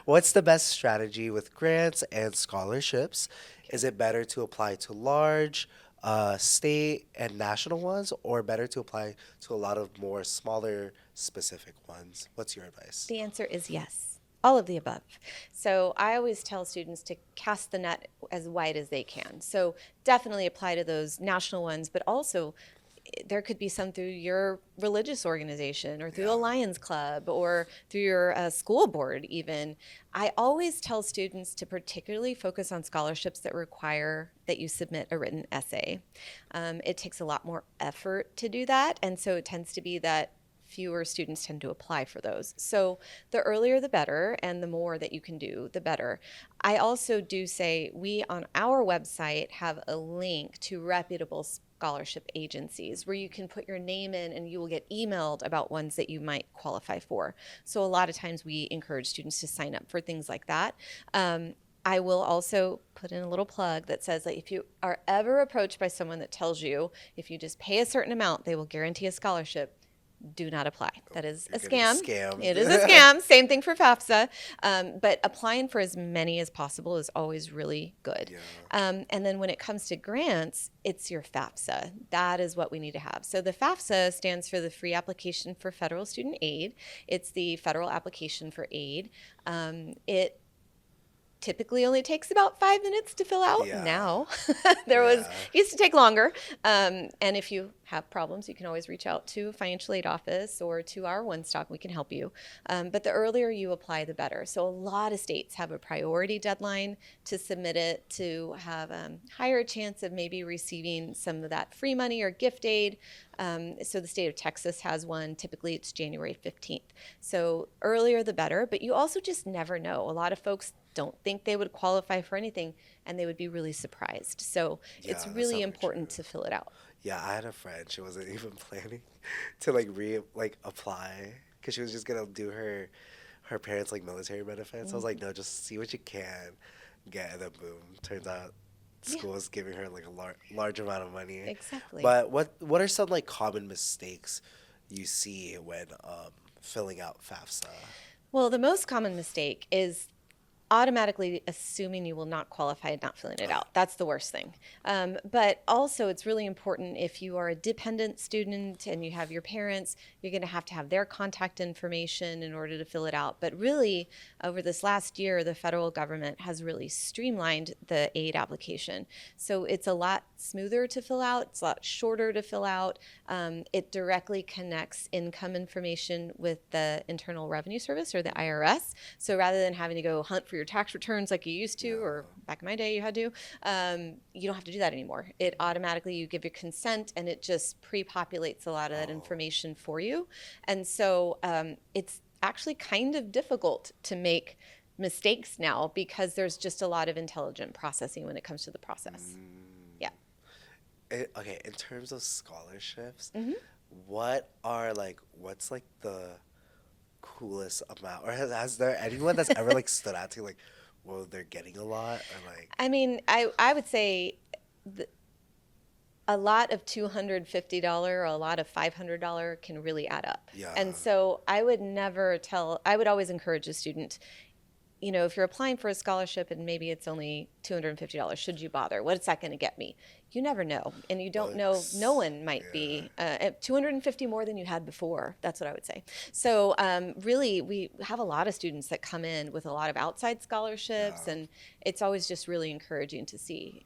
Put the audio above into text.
What's the best strategy with grants and scholarships? Is it better to apply to large state and national ones, or better to apply to a lot of more smaller specific ones? What's your advice? The answer is yes. All of the above. So I always tell students to cast the net as wide as they can. So definitely apply to those national ones, but also there could be some through your religious organization or through a Yeah. Lions Club or through your school board, even. I always tell students to particularly focus on scholarships that require that you submit a written essay. It takes a lot more effort to do that, and so it tends to be that fewer students tend to apply for those. So the earlier the better, and the more that you can do, the better. I also do say we on our website have a link to reputable scholarship agencies where you can put your name in and you will get emailed about ones that you might qualify for. So a lot of times we encourage students to sign up for things like that. I will also put in a little plug that says that if you are ever approached by someone that tells you if you just pay a certain amount, they will guarantee a scholarship, do not apply. That is You're a getting scam. scammed. It is a scam. Same thing for FAFSA. But applying for as many as possible is always really good. Yeah. And then when it comes to grants, it's your FAFSA. That is what we need to have. So the FAFSA stands for the Free Application for Federal Student Aid. It's the federal application for aid. It typically only takes about 5 minutes to fill out Yeah. now. Yeah. Used to take longer. And if you have problems, you can always reach out to a financial aid office or to our One Stop. We can help you. But the earlier you apply, the better. So a lot of states have a priority deadline to submit it to have a higher chance of maybe receiving some of that free money or gift aid. So the state of Texas has one. Typically, it's January 15th. So earlier the better, but you also just never know. A lot of folks don't think they would qualify for anything, and they would be really surprised. So Yeah, it's that's really definitely important true. to fill it out. Yeah, I had a friend. She wasn't even planning to like apply because she was just gonna do her parents like military benefits. I was like, Mhm. no, just see what you can get, and then boom. Turns out Yeah, school is giving her like a large amount of money. exactly. But what are some like common mistakes you see when filling out FAFSA? Well, the most common mistake is automatically assuming you will not qualify and not filling it Ah, out. That's the worst thing. But also, it's really important if you are a dependent student and you have your parents, you're going to have their contact information in order to fill it out. But really, over this last year, the federal government has really streamlined the aid application. So it's a lot smoother to fill out, it's a lot shorter to fill out. It directly connects income information with the Internal Revenue Service or the IRS. So rather than having to go hunt for your tax returns like you used to, or yeah. back in my day you had to, you don't have to do that anymore. It automatically, you give your consent and it just pre-populates a lot of that Oh, information for you. And so it's actually kind of difficult to make mistakes now because there's just a lot of intelligent processing when it comes to the process. mm. Yeah. Okay, in terms of scholarships, Hmm. what's like the coolest amount, or has there anyone that's ever like stood out to you like, well, they're getting a lot, or like, I mean, I would say a lot of $250 or a lot of $500 can really add up. yeah, And so I would always encourage a student, if you're applying for a scholarship and maybe it's only $250, should you bother? What's that going to get me? You never know. And you don't know, no books, one might yeah, be at 250 more than you had before. That's what I would say. So really, we have a lot of students that come in with a lot of outside scholarships, yeah. and it's always just really encouraging to see.